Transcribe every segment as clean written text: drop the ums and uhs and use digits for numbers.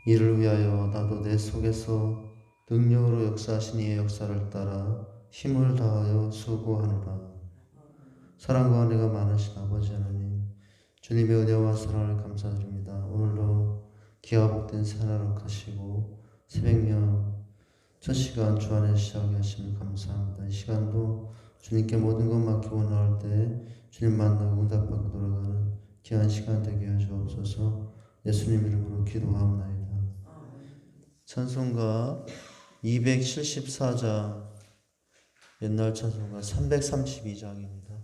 이를 위하여 나도 내 속에서 능력으로 역사하신 이의 역사를 따라 힘을 다하여 수고하노라. 사랑과 은혜가 많으신 아버지 하나님, 주님의 은혜와 사랑을 감사드립니다. 오늘도 기아 복된 새하루를 하시고 새벽녘 첫 시간 주 안에 시작하게 하시면 감사합니다. 이 시간도 주님께 모든 것 맡기고 나올 때 주님 만나고 응답받고 돌아가는 귀한 시간 되게 해 주옵소서. 예수님 이름으로 기도하옵나이다. 찬송가 274장, 옛날 찬송가 332장입니다.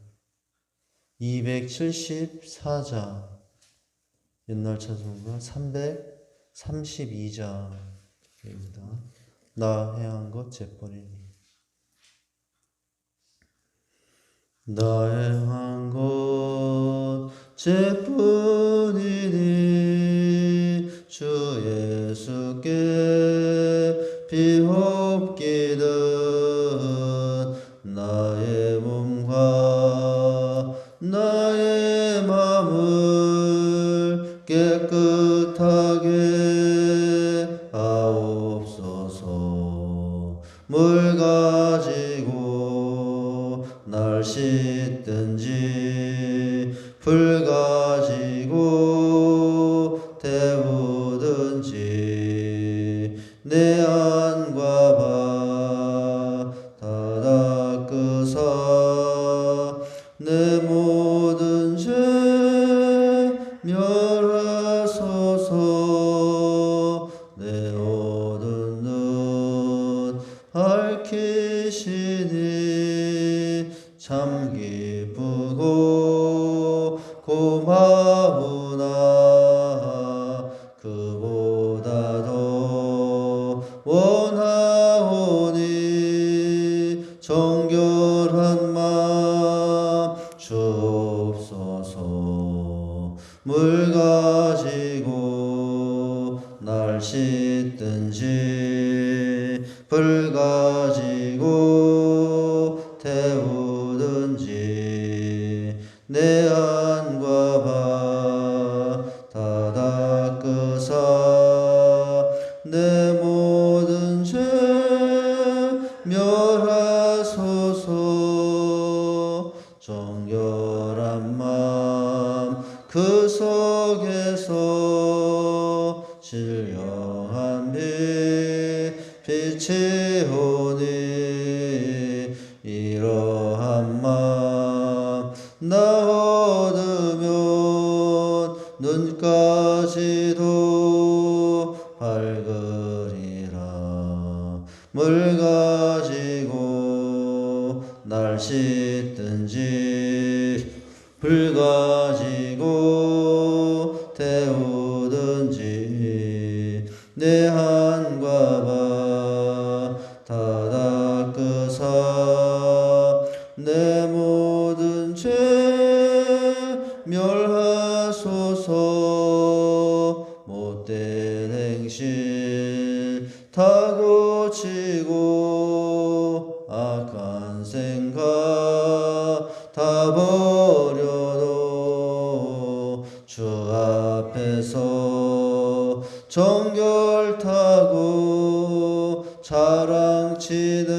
274장, 옛날 찬송가 332장입니다. 나 해한 것 죄뿐이니. 나 해한 것 죄뿐이니 주 예수께 비옵기든 나의 몸과 나의 맘을 깨끗하게 하옵소서. 물 가지고 날 씻든지 불 가지고 태우든지 내 안과 바 다 닦으사 내 모든 죄 멸하소서. 내 모든 눈 밝히시니 참 기쁘고 고마우나 그보다도 원하오니 정결한 마음 주옵소서. 물 가지고 날 씻든지 불 가지고 태우든지 내 안과 바 다 닦으사 내 모든 죄 멸하소서. 정결한 마음 그 속에서 신령한 빛 비치오니 이러한 마음 나 얻으면 눈까지도 밝으리라. 물 가지고 날 씻든지 불 가지고 태우든지 내 한과 바 다 닦으사 내 모든 죄 멸하소서. 못된 행실 다 고치고 악한 생각 다 버려도 주 앞에서 정결타고 자랑치는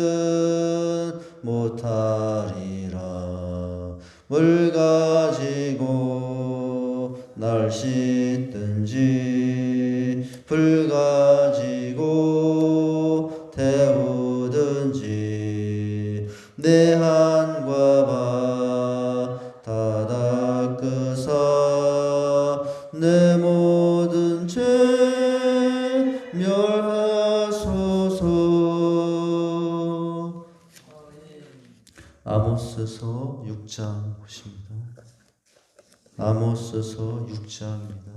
못하리라. 물 가지고 날 씻든지 불 가지고 태우든지 내 한과 바 다 닦으사 내 모든 죄 멸하소서. 아모스서 6장 보십니다. 아모스서 6장입니다.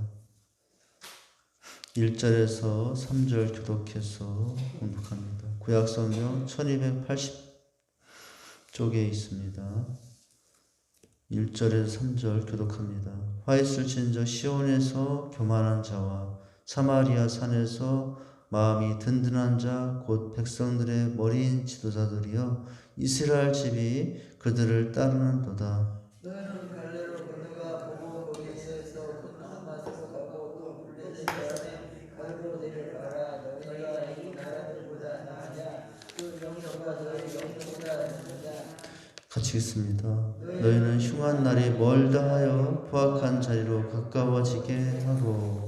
1절에서 3절 교독해서 공독합니다. 구약성경 1280쪽에 있습니다. 1절에서 3절 교독합니다. 화 있을진저 시온에서 교만한 자와 사마리아 산에서 마음이 든든한 자 곧 백성들의 머리인 지도자들이여 이스라엘 집이 그들을 따르는도다. 너희는 갈대로 건너가 보고 거기에서 큰 하마스로 가고 또 블레셋 사람의 가르로 내려 마치겠습니다. 너희는 흉한 날이 멀다 하여 포악한 자리로 가까워지게 하고.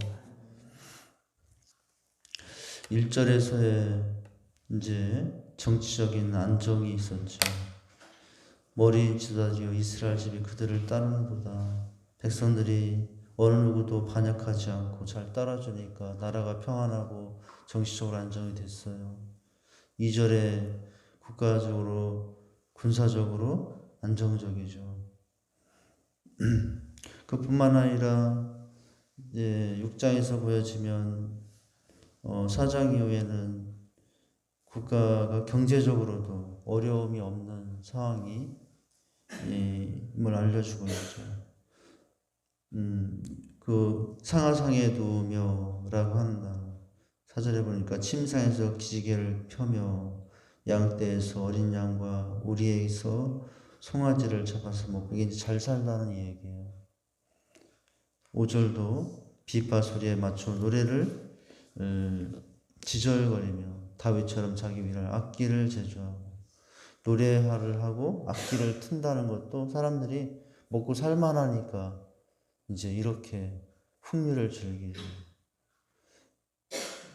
1절에서의 이제 정치적인 안정이 있었죠. 머리 지도자여 이스라엘 집이 그들을 따르는도다. 백성들이 어느 누구도 반역하지 않고 잘 따라주니까 나라가 평안하고 정치적으로 안정이 됐어요. 2절에 국가적으로 군사적으로 안정적이죠. 그뿐만 아니라 이제 6장에서 보여지면 4장 이후에는 국가가 경제적으로도 어려움이 없는 상황이 뭘 알려주고 있죠. 그 상하상에 두며라고 한다. 4절에 보니까 침상에서 기지개를 펴며 양떼에서 어린 양과 우리에서 송아지를 잡아서 먹고, 이게 이제 잘 살다는 얘기예요. 5절도 비파 소리에 맞춰 노래를 지절거리며 다윗처럼 자기 위를 악기를 제조하고, 노래를 하고 악기를 튼다는 것도 사람들이 먹고 살만하니까 이제 이렇게 풍류를 즐기죠.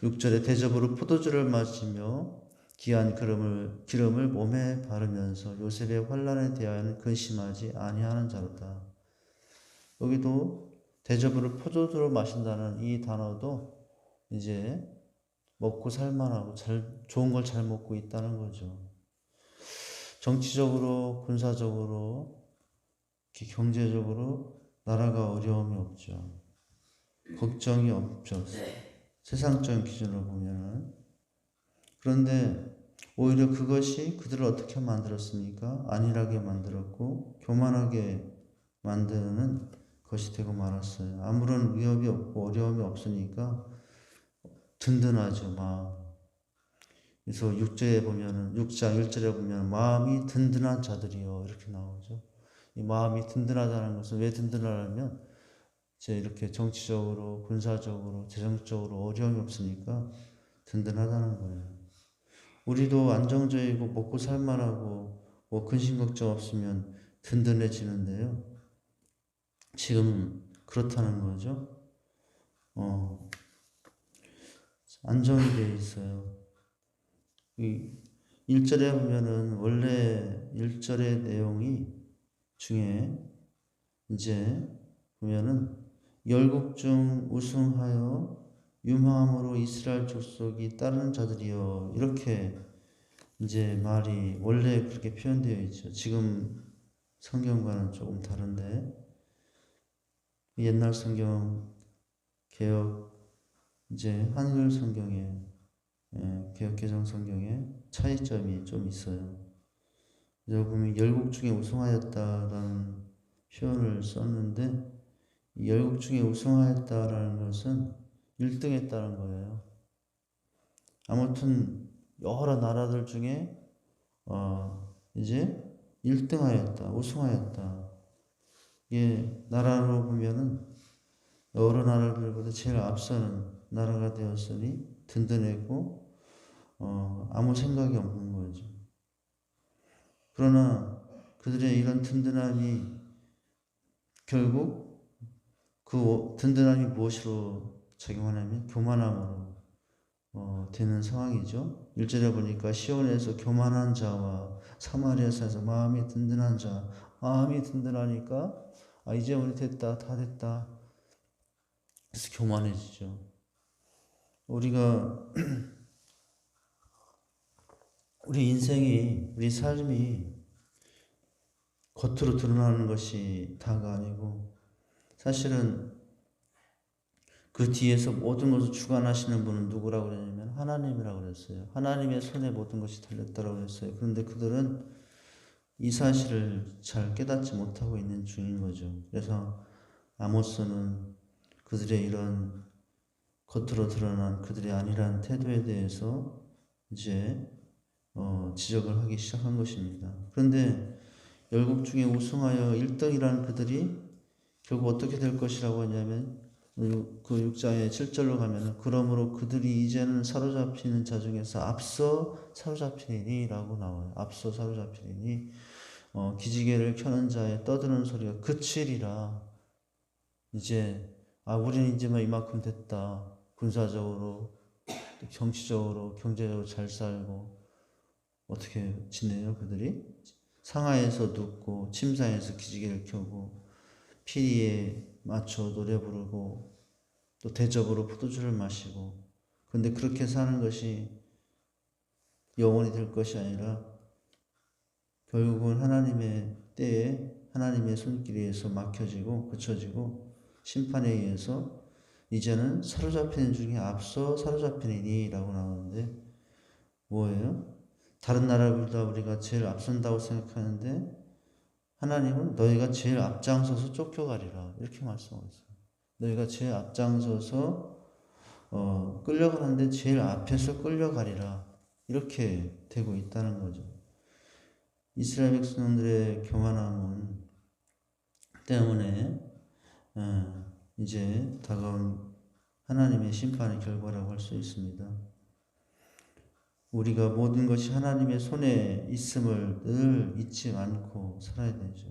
6절에 대접으로 포도주를 마시며 귀한 기름을 몸에 바르면서 요셉의 환난에 대하여는 근심하지 아니하는 자로다. 여기도 대접으로 포도주를 마신다는 이 단어도 이제 먹고 살만하고 좋은 걸 잘 먹고 있다는 거죠. 정치적으로, 군사적으로, 경제적으로 나라가 어려움이 없죠. 걱정이 없죠. 세상적인 기준으로 보면은. 그런데 오히려 그것이 그들을 어떻게 만들었습니까? 안일하게 만들었고 교만하게 만드는 것이 되고 말았어요. 아무런 위협이 없고 어려움이 없으니까 든든하죠, 마음. 그래서 6장 1절에 보면 마음이 든든한 자들이요 이렇게 나오죠. 이 마음이 든든하다는 것은 왜 든든하냐면 이제 이렇게 정치적으로, 군사적으로, 재정적으로 어려움이 없으니까 든든하다는 거예요. 우리도 안정적이고 먹고 살만하고 뭐 근심 걱정 없으면 든든해지는데요. 지금 그렇다는 거죠. 안정이 되어 있어요. 이 1절에 보면은 원래 1절의 내용이 중에 이제 보면은 열국 중 우승하여 유망함으로 이스라엘 족속이 따르는 자들이여 이렇게 이제 말이 원래 그렇게 표현되어 있죠. 지금 성경과는 조금 다른데 옛날 성경 개혁 이제 한글 성경에 개혁개정 성경에 차이점이 좀 있어요. 그래서 보면 열국 중에 우승하였다라는 표현을 썼는데 열국 중에 우승하였다라는 것은 1등했다는 거예요. 아무튼 여러 나라들 중에 이제 1등하였다, 우승하였다. 이게 나라로 보면은 여러 나라들보다 제일 앞서는 나라가 되었으니 든든했고 아무 생각이 없는 거죠. 그러나 그들의 이런 든든함이 결국 그 든든함이 무엇으로 작용하냐면 교만함으로 되는 상황이죠. 1절에 보니까 시온에서 교만한 자와 사마리아에서 마음이 든든한 자, 마음이 든든하니까 이제 우리 됐다, 다 됐다. 그래서 교만해지죠. 우리가 우리 인생이, 우리 삶이 겉으로 드러나는 것이 다가 아니고 사실은 그 뒤에서 모든 것을 주관하시는 분은 누구라고 그러냐면 하나님이라고 그랬어요. 하나님의 손에 모든 것이 달렸다고 그랬어요. 그런데 그들은 이 사실을 잘 깨닫지 못하고 있는 중인 거죠. 그래서 아모스는 그들의 이런 겉으로 드러난 그들의 안일한 태도에 대해서 이제 지적을 하기 시작한 것입니다. 그런데 열국 중에 우승하여 1등이라는 그들이 결국 어떻게 될 것이라고 하냐면 그 6장의 7절로 가면은 그러므로 그들이 이제는 사로잡히는 자 중에서 앞서 사로잡히리니 라고 나와요. 앞서 사로잡히리니 기지개를 켜는 자의 떠드는 소리가 그치리라. 이제 우리는 이제 이만큼 됐다. 군사적으로, 정치적으로, 경제적으로 잘 살고 어떻게 지내요? 그들이 상하에서 눕고 침상에서 기지개를 켜고 피리에 맞춰 노래 부르고 또 대접으로 포도주를 마시고, 근데 그렇게 사는 것이 영원히 될 것이 아니라 결국은 하나님의 때에 하나님의 손길에 의해서 막혀지고 그쳐지고 심판에 의해서 이제는 사로잡히는 중에 앞서 사로잡히니니 라고 나오는데 뭐예요? 다른 나라보다 우리가 제일 앞선다고 생각하는데 하나님은 너희가 제일 앞장서서 쫓겨가리라 이렇게 말씀하고 있어요. 너희가 제일 앞장서서 끌려가는데 제일 앞에서 끌려가리라 이렇게 되고 있다는 거죠. 이스라엘 백성들의 교만함은 때문에 이제 다가온 하나님의 심판의 결과라고 할 수 있습니다. 우리가 모든 것이 하나님의 손에 있음을 늘 잊지 않고 살아야 되죠.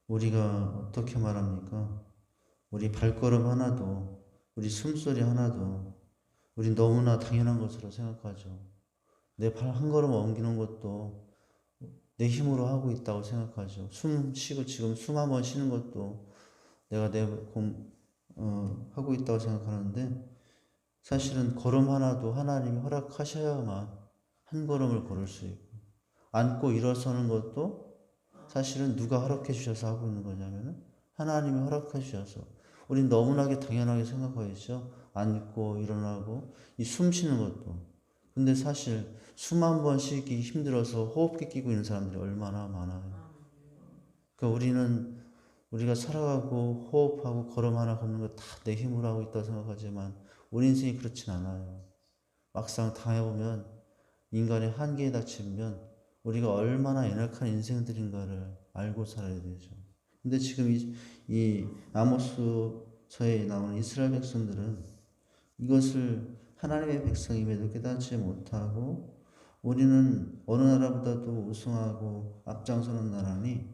우리가 어떻게 말합니까? 우리 발걸음 하나도, 우리 숨소리 하나도 우리 너무나 당연한 것으로 생각하죠. 내 발 한 걸음 옮기는 것도 내 힘으로 하고 있다고 생각하죠. 숨 쉬고 지금 숨 한 번 쉬는 것도 내가 하고 있다고 생각하는데 사실은 걸음 하나도 하나님이 허락하셔야만 한 걸음을 걸을 수 있고, 앉고 일어서는 것도 사실은 누가 허락해 주셔서 하고 있는 거냐면 하나님이 허락해 주셔서. 우린 너무나게 당연하게 생각하고 있죠. 앉고 일어나고 이 숨 쉬는 것도. 근데 사실 숨 한 번 쉬기 힘들어서 호흡기 끼고 있는 사람들이 얼마나 많아요. 그러니까 우리가 살아가고 호흡하고 걸음 하나 걷는 거 다 내 힘으로 하고 있다고 생각하지만 우리 인생이 그렇진 않아요. 막상 당해보면 인간의 한계에 닥치면 우리가 얼마나 연약한 인생들인가를 알고 살아야 되죠. 근데 지금 이 아모스서에 나오는 이스라엘 백성들은 이것을 하나님의 백성임에도 깨닫지 못하고 우리는 어느 나라보다도 우승하고 앞장서는 나라니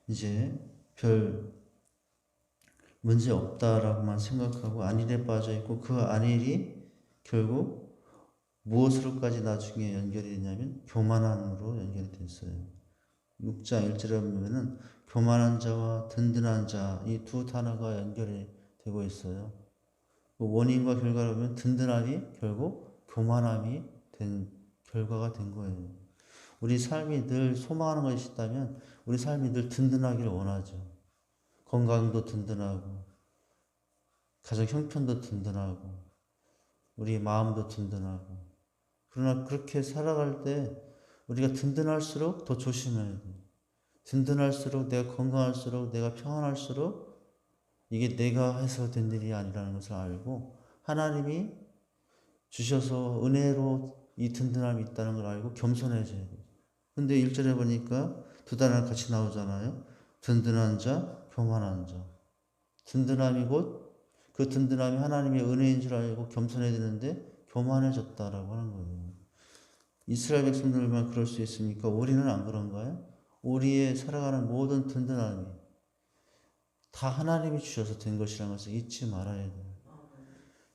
이제 별 문제 없다라고만 생각하고 안일에 빠져 있고 그 안일이 결국 무엇으로까지 나중에 연결이 되냐면 교만함으로 연결이 됐어요. 6장 1절에 보면은 교만한 자와 든든한 자 이 두 단어가 연결이 되고 있어요. 그 원인과 결과를 보면 든든함이 결국 교만함이 된 결과가 된 거예요. 우리 삶이 늘 소망하는 것이 있다면 우리 삶이 늘 든든하기를 원하죠. 건강도 든든하고 가정 형편도 든든하고 우리 마음도 든든하고. 그러나 그렇게 살아갈 때 우리가 든든할수록 더 조심해야 돼요. 든든할수록 내가 건강할수록 내가 평안할수록 이게 내가 해서 된 일이 아니라는 것을 알고 하나님이 주셔서 은혜로 이 든든함이 있다는 걸 알고 겸손해져야 돼요. 근데 1절에 보니까 두 단어가 같이 나오잖아요. 든든한 자, 교만한 자. 든든함이 곧 그 든든함이 하나님의 은혜인 줄 알고 겸손해야 되는데 교만해졌다라고 하는 거예요. 이스라엘 백성들만 그럴 수 있습니까? 우리는 안 그런가요? 우리의 살아가는 모든 든든함이 다 하나님이 주셔서 된 것이라는 것을 잊지 말아야 돼요.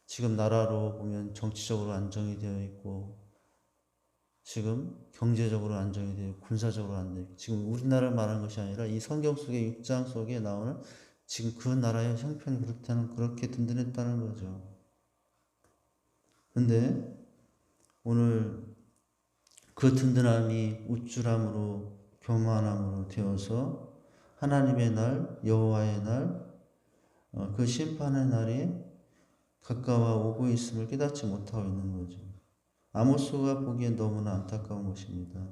지금 나라로 보면 정치적으로 안정이 되어 있고 지금 경제적으로 안정이 되어 있고 군사적으로 안정이 되어 있고 지금 우리나라를 말하는 것이 아니라 이 성경 속의 6장 속에 나오는 지금 그 나라의 형편이 그렇게 든든했다는 거죠. 근데 오늘 그 든든함이 우쭐함으로 교만함으로 되어서 하나님의 날, 여호와의 날, 그 심판의 날이 가까워 오고 있음을 깨닫지 못하고 있는 거죠. 아모스가 보기엔 너무나 안타까운 것입니다.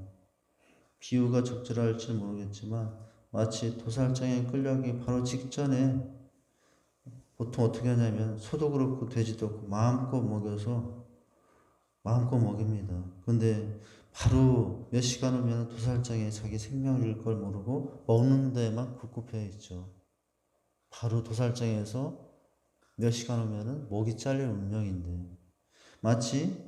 비유가 적절할지 모르겠지만 마치 도살장에 끌려가기 바로 직전에 보통 어떻게 하냐면 소도 그렇고 돼지도 그렇고 마음껏 먹여서 마음껏 먹입니다. 근데 바로 몇 시간 후면 도살장에 자기 생명을 잃을 걸 모르고 먹는 데만 굳굽혀 있죠. 바로 도살장에서 몇 시간 후면은 목이 잘릴 운명인데 마치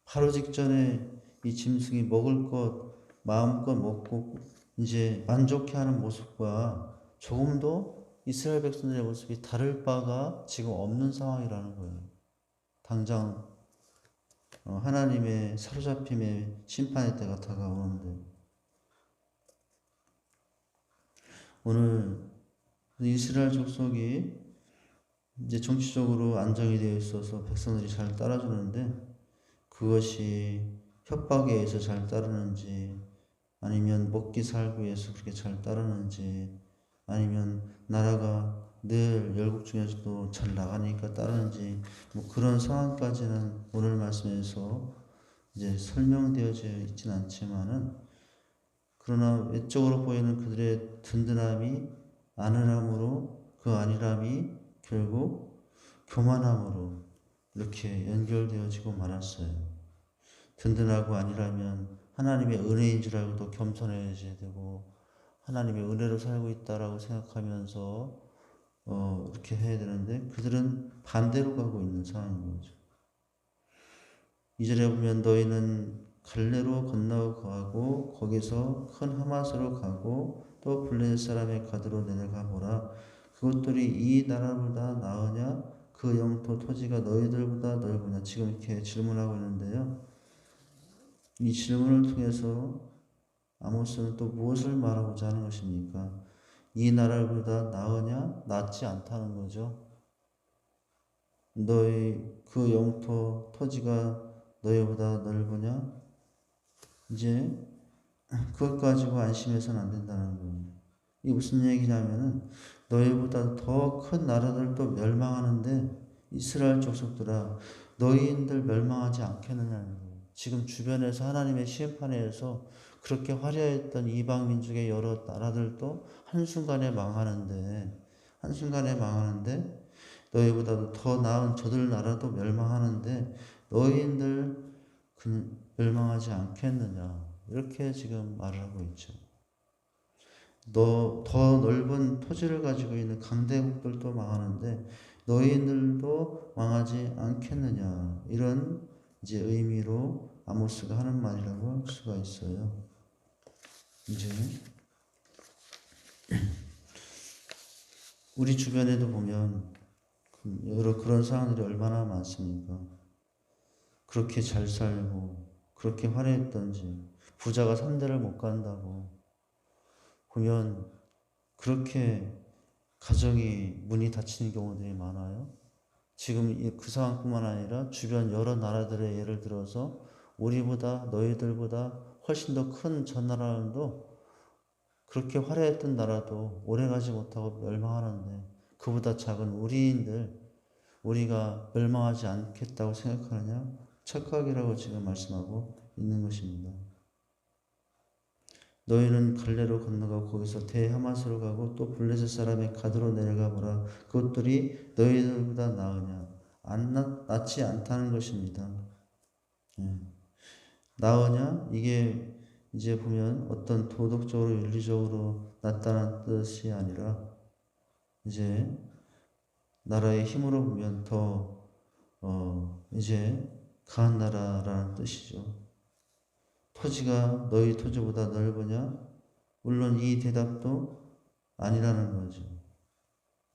바로 직전에 이 짐승이 먹을 것 마음껏 먹고 이제 만족해하는 모습과 조금도 이스라엘 백성들의 모습이 다를 바가 지금 없는 상황이라는 거예요. 당장 하나님의 사로잡힘의 심판의 때가 다가오는데 오늘 이스라엘 족속이 이제 정치적으로 안정이 되어 있어서 백성들이 잘 따라주는데 그것이 협박에 의해서 잘 따르는지 아니면 먹기 살기 위해서 그렇게 잘 따르는지 아니면 나라가 늘 열국 중에서도 잘 나가니까 따르는지 뭐 그런 상황까지는 오늘 말씀에서 이제 설명되어져 있진 않지만은 그러나 외적으로 보이는 그들의 든든함이 안일함으로 그 안일함이 결국 교만함으로 이렇게 연결되어지고 말았어요. 든든하고 안일하면 하나님의 은혜인 줄 알고도 겸손해져야 되고 하나님의 은혜로 살고 있다라고 생각하면서 이렇게 해야 되는데 그들은 반대로 가고 있는 상황인 거죠. 2절에 보면 너희는 갈레로 건너가고 거기서 큰 하맛으로 가고 또 블레셋 사람의 가드로 내려가 보라. 그것들이 이 나라보다 나으냐? 그 영토 토지가 너희들보다 넓으냐? 지금 이렇게 질문하고 있는데요. 이 질문을 통해서 아모스는 또 무엇을 말하고자 하는 것입니까? 이 나라보다 나으냐? 낫지 않다는 거죠. 너희 그 영토 토지가 너희보다 넓으냐? 이제 그것 가지고 안심해서는 안 된다는 거예요. 이게 무슨 얘기냐면은 너희보다 더 큰 나라들도 멸망하는데 이스라엘 족속들아 너희인들 멸망하지 않겠느냐는 거예요. 지금 주변에서 하나님의 심판에 의해서 그렇게 화려했던 이방 민족의 여러 나라들도 한순간에 망하는데 너희보다도 더 나은 저들 나라도 멸망하는데 너희인들 멸망하지 않겠느냐 이렇게 지금 말을 하고 있죠. 더 넓은 토지를 가지고 있는 강대국들도 망하는데 너희들도 망하지 않겠느냐 이런 이제 의미로 아모스가 하는 말이라고 할 수가 있어요. 이제 우리 주변에도 보면 여러 그런 상황들이 얼마나 많습니까? 그렇게 잘 살고 그렇게 화려했던지 부자가 3대를 못 간다고 보면 그렇게 가정이 문이 닫히는 경우들이 많아요. 지금 그 상황뿐만 아니라 주변 여러 나라들의 예를 들어서 우리보다 너희들보다 훨씬 더 큰 전 나라도 그렇게 화려했던 나라도 오래가지 못하고 멸망하는데 그보다 작은 우리인들 우리가 멸망하지 않겠다고 생각하느냐? 착각이라고 지금 말씀하고 있는 것입니다. 너희는 갈레로 건너가고 거기서 대하맛으로 가고 또 블레셋 사람의 가드로 내려가 보라. 그것들이 너희들보다 나으냐? 낫지 않다는 것입니다. 나으냐? 이게 이제 보면 어떤 도덕적으로 윤리적으로 낫다는 뜻이 아니라 이제 나라의 힘으로 보면 더 이제 강한 나라라는 뜻이죠. 토지가 너희 토지보다 넓으냐? 물론 이 대답도 아니라는 거죠.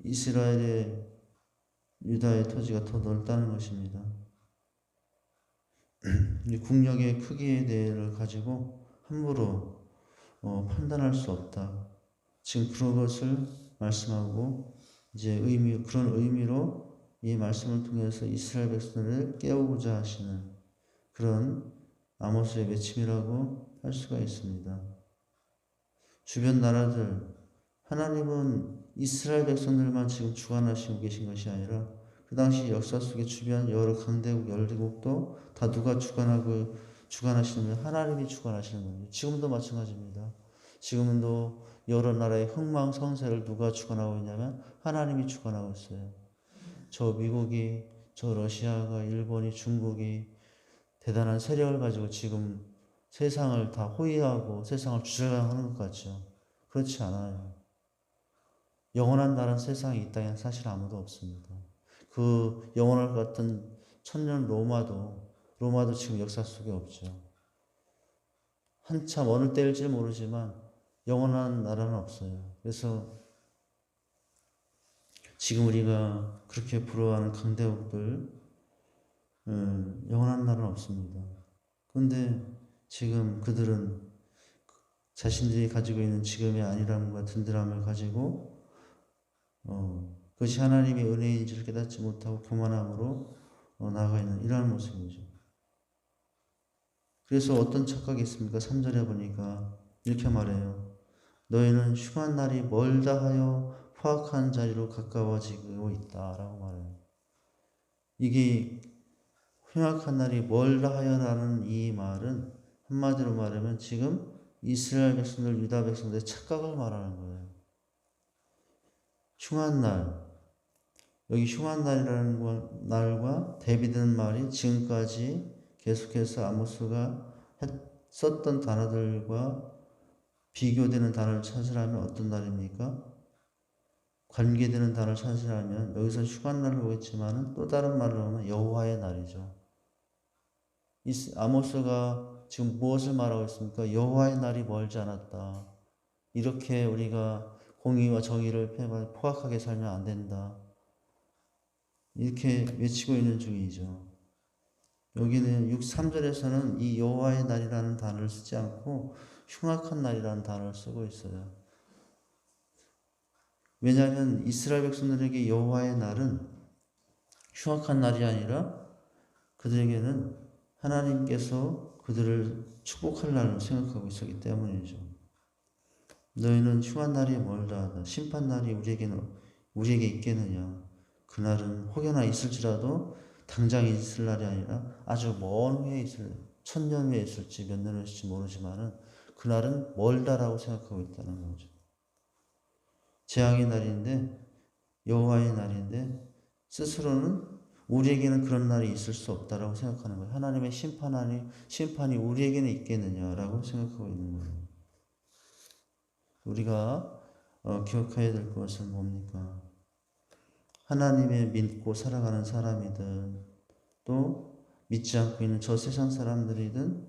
이스라엘의 유다의 토지가 더 넓다는 것입니다. 국력의 크기에 대해를 가지고 함부로 판단할 수 없다. 지금 그런 것을 말씀하고 이제 그런 의미로 이 말씀을 통해서 이스라엘 백성들을 깨우고자 하시는 그런 아모스의 외침이라고 할 수가 있습니다. 주변 나라들, 하나님은 이스라엘 백성들만 지금 주관하시고 계신 것이 아니라 그 당시 역사 속에 주변 여러 강대국, 열대국도 다 누가 주관하시냐면 하나님이 주관하시는 겁니다. 지금도 마찬가지입니다. 지금도 여러 나라의 흥망성쇠를 누가 주관하고 있냐면 하나님이 주관하고 있어요. 저 미국이, 저 러시아가, 일본이, 중국이 대단한 세력을 가지고 지금 세상을 다 호위하고 세상을 주장하는 것 같죠. 그렇지 않아요. 영원한 나라는 세상에 이 땅에 사실 아무도 없습니다. 그 영원할 것 같은 천년 로마도 지금 역사 속에 없죠. 한참 어느 때일지 모르지만 영원한 나라는 없어요. 그래서 지금 우리가 그렇게 부러워하는 강대국들 영원한 나라는 없습니다. 그런데 지금 그들은 자신들이 가지고 있는 지금의 안일함과 든든함을 가지고 그것이 하나님의 은혜인지를 깨닫지 못하고 교만함으로 나아가 있는 이러한 모습이죠. 그래서 어떤 착각이 있습니까? 3절에 보니까 이렇게 말해요. 너희는 흉한 날이 멀다 하여 포악한 자리로 가까워지고 있다라고 말해요. 이게 흉악한 날이 멀다 하여라는 이 말은 한마디로 말하면 지금 이스라엘 백성들, 유다 백성들의 착각을 말하는 거예요. 흉한 날, 여기 흉한 날이라는 날과 대비되는 말이 지금까지 계속해서 아모스가 썼던 단어들과 비교되는 단어를 찾으라면 어떤 날입니까? 관계되는 단어를 찾으라면 여기서 흉한 날을 보겠지만 또 다른 말로 하면 여호와의 날이죠. 아모스가 지금 무엇을 말하고 있습니까? 여호와의 날이 멀지 않았다. 이렇게 우리가 공의와 정의를 포악하게 살면 안 된다. 이렇게 외치고 있는 중이죠. 여기는 3절에서는 이 여호와의 날이라는 단어를 쓰지 않고 흉악한 날이라는 단어를 쓰고 있어요. 왜냐하면 이스라엘 백성들에게 여호와의 날은 흉악한 날이 아니라 그들에게는 하나님께서 그들을 축복할 날로 생각하고 있었기 때문이죠. 너희는 흉한 날이 멀다 하다. 심판 날이 우리에게 있겠느냐. 그날은 혹여나 있을지라도 당장 있을 날이 아니라 아주 먼 후에 있을, 1000년 후에 있을지 몇 년 후에 있을지 모르지만은 그날은 멀다라고 생각하고 있다는 거죠. 재앙의 날인데, 여호와의 날인데 스스로는 우리에게는 그런 날이 있을 수 없다라고 생각하는 거예요. 하나님의 심판이 우리에게는 있겠느냐라고 생각하고 있는 거예요. 우리가 기억해야 될 것은 뭡니까? 하나님의 믿고 살아가는 사람이든 또 믿지 않고 있는 저 세상 사람들이든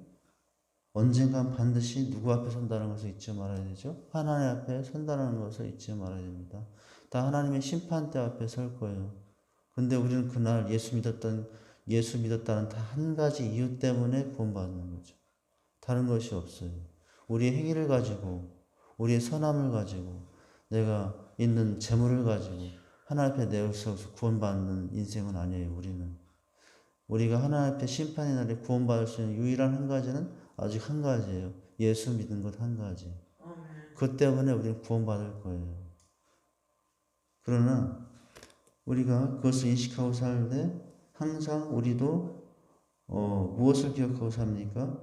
언젠간 반드시 누구 앞에 선다는 것을 잊지 말아야 되죠. 하나님 앞에 선다는 것을 잊지 말아야 됩니다. 다 하나님의 심판대 앞에 설 거예요. 근데 우리는 그날 예수 믿었다는 다 한 가지 이유 때문에 구원받는 거죠. 다른 것이 없어요. 우리의 행위를 가지고, 우리의 선함을 가지고, 내가 있는 재물을 가지고 하나님 앞에 내어서 구원받는 인생은 아니에요. 우리가 하나님 앞에 심판의 날에 구원받을 수 있는 유일한 한 가지는 아직 한 가지예요. 예수 믿는 것 한 가지. 그것 때문에 우리는 구원받을 거예요. 그러나 우리가 그것을 인식하고 살 때 항상 우리도 무엇을 기억하고 삽니까?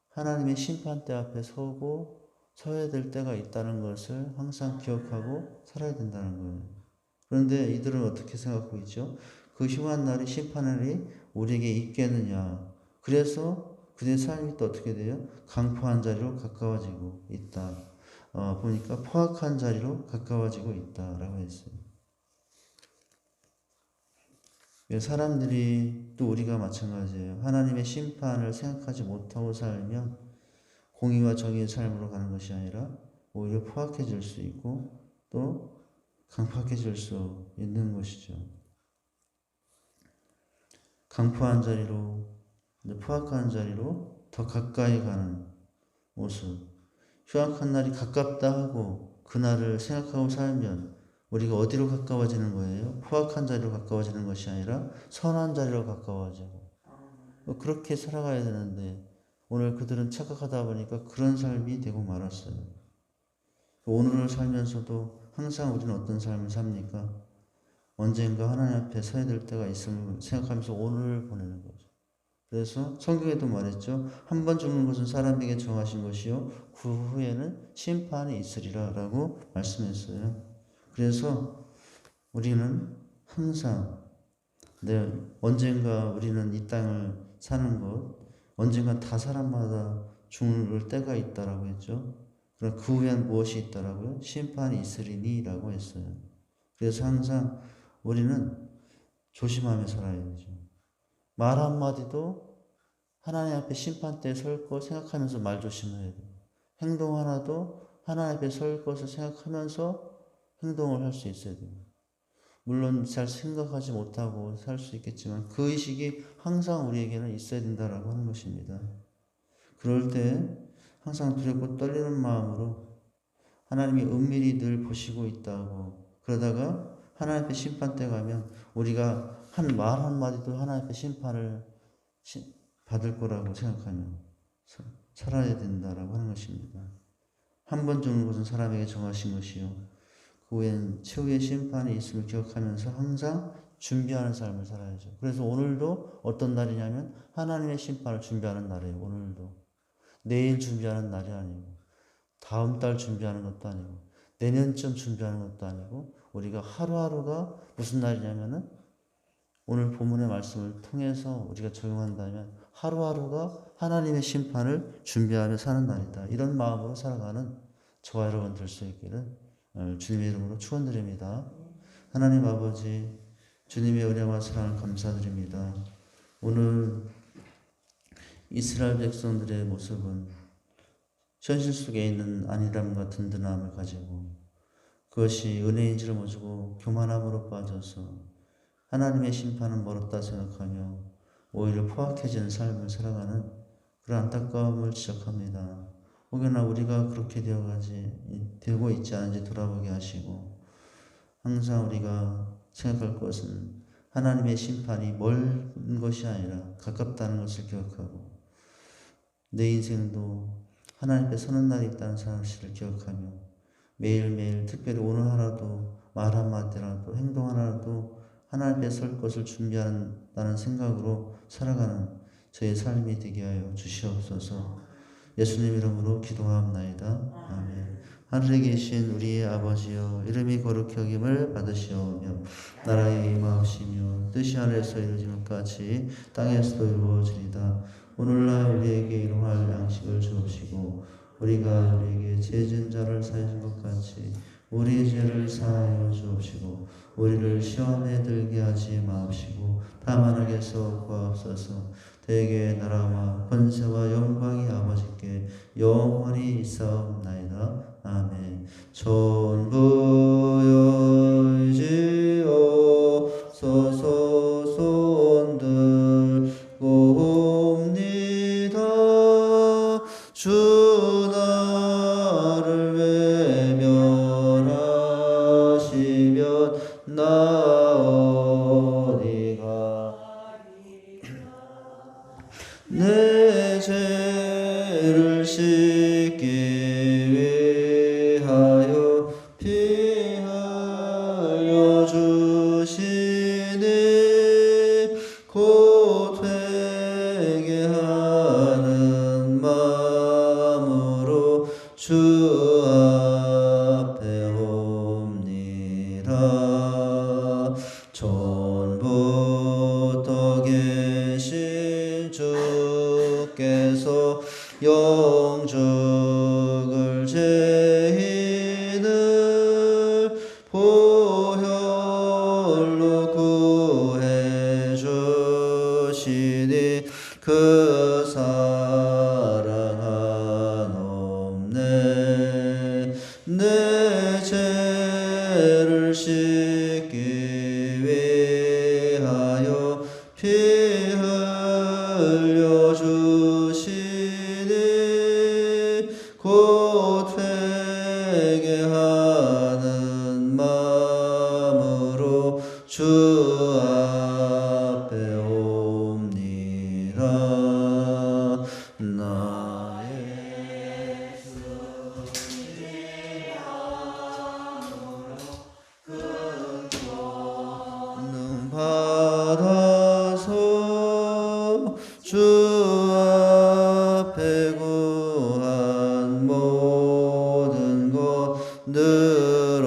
하나님의 심판대 앞에 서야 될 때가 있다는 것을 항상 기억하고 살아야 된다는 거예요. 그런데 이들은 어떻게 생각하고 있죠? 그 흉한 날이 심판날이 우리에게 있겠느냐. 그래서 그들의 삶이 또 어떻게 돼요? 강포한 자리로 가까워지고 있다. 보니까 포악한 자리로 가까워지고 있다라고 했어요. 사람들이 또 우리가 마찬가지예요. 하나님의 심판을 생각하지 못하고 살면 공의와 정의의 삶으로 가는 것이 아니라 오히려 포악해질 수 있고 또 강팍해질 수 있는 것이죠. 강포한 자리로, 포악한 자리로 더 가까이 가는 모습. 흉악한 날이 가깝다 하고 그날을 생각하고 살면 우리가 어디로 가까워지는 거예요? 포악한 자리로 가까워지는 것이 아니라 선한 자리로 가까워지고 그렇게 살아가야 되는데 오늘 그들은 착각하다 보니까 그런 삶이 되고 말았어요. 오늘을 살면서도 항상 우리는 어떤 삶을 삽니까? 언젠가 하나님 앞에 서야 될 때가 있음을 생각하면서 오늘을 보내는 거죠. 그래서 성경에도 말했죠. 한 번 죽는 것은 사람에게 정하신 것이요 그 후에는 심판이 있으리라 라고 말씀했어요. 그래서 우리는 항상 언젠가 우리는 이 땅을 사는 것, 언젠가 다 사람마다 죽을 때가 있다라고 했죠. 그럼 그 후엔 무엇이 있다라고요? 심판이 있으리니라고 했어요. 그래서 항상 우리는 조심하며 살아야 되죠. 말 한마디도 하나님 앞에 심판대에 설 것 생각하면서 말 조심해야 돼요. 행동 하나도 하나님 앞에 설 것을 생각하면서 행동을 할 수 있어야 돼요. 물론 잘 생각하지 못하고 살 수 있겠지만 그 의식이 항상 우리에게는 있어야 된다라고 하는 것입니다. 그럴 때 항상 두렵고 떨리는 마음으로 하나님이 은밀히 늘 보시고 있다고, 그러다가 하나님 앞에 심판대 가면 우리가 한 말 한마디도 하나님 앞에 심판을 받을 거라고 생각하면 살아야 된다라고 하는 것입니다. 한 번 죽는 것은 사람에게 정하신 것이요 그 후엔 최후의 심판이 있음을 기억하면서 항상 준비하는 삶을 살아야죠. 그래서 오늘도 어떤 날이냐면 하나님의 심판을 준비하는 날이에요. 오늘도. 내일 준비하는 날이 아니고 다음 달 준비하는 것도 아니고 내년쯤 준비하는 것도 아니고 우리가 하루하루가 무슨 날이냐면은 오늘 본문의 말씀을 통해서 우리가 적용한다면 하루하루가 하나님의 심판을 준비하며 사는 날이다. 이런 마음으로 살아가는 저와 여러분 될 수 있기를 주님의 이름으로 축원드립니다. 하나님 아버지, 주님의 은혜와 사랑을 감사드립니다. 오늘 이스라엘 백성들의 모습은 현실 속에 있는 안일함과 든든함을 가지고 그것이 은혜인 줄 모르고 교만함으로 빠져서 하나님의 심판은 멀었다 생각하며 오히려 포악해지는 삶을 살아가는 그런 안타까움을 지적합니다. 혹여나 우리가 그렇게 되고 있지 않은지 돌아보게 하시고 항상 우리가 생각할 것은 하나님의 심판이 멀은 것이 아니라 가깝다는 것을 기억하고 내 인생도 하나님 앞에 서는 날이 있다는 사실을 기억하며 매일매일 특별히 오늘 하나도 말 한마디라도 행동 하나라도 하나님 앞에 설 것을 준비한다는 생각으로 살아가는 저의 삶이 되게 하여 주시옵소서. 예수님 이름으로 기도하옵나이다. 아멘. 하늘에 계신 우리의 아버지여, 이름이 거룩히 여김을 받으시오며 나라의 임하옵시며 뜻이 하늘에서 이루어진 것 같이 땅에서도 이루어지리다. 오늘날 우리에게 일용할 양식을 주옵시고 우리가 우리에게 죄 지은 자를 사하신 것 같이 우리의 죄를 사하여 주옵시고 우리를 시험에 들게 하지 마옵시고 다만 악에서 구하옵소서. 대개 나라와 권세와 영광이 아버지께 영원히 있사옵나이다. 아멘. 전부여지옵소서. 손 들고 옵니다. 주 나를 외면하시면 나 어디가 내 죄를 씻기 위하여 피 흘려 주시니 곧 회개하는 마음으로 주 앞에 옵니다. 전부터 계신 주께서 영적을 죄인을 보혈로 구해 주시니 그 사랑 한없네. 내 죄를 씻기 위하여 피 흘려 주시니 곧 회개하는 마음으로 주 앞에 옵니다. 나의 능 받아서 주 앞에 구한 모든 것 늘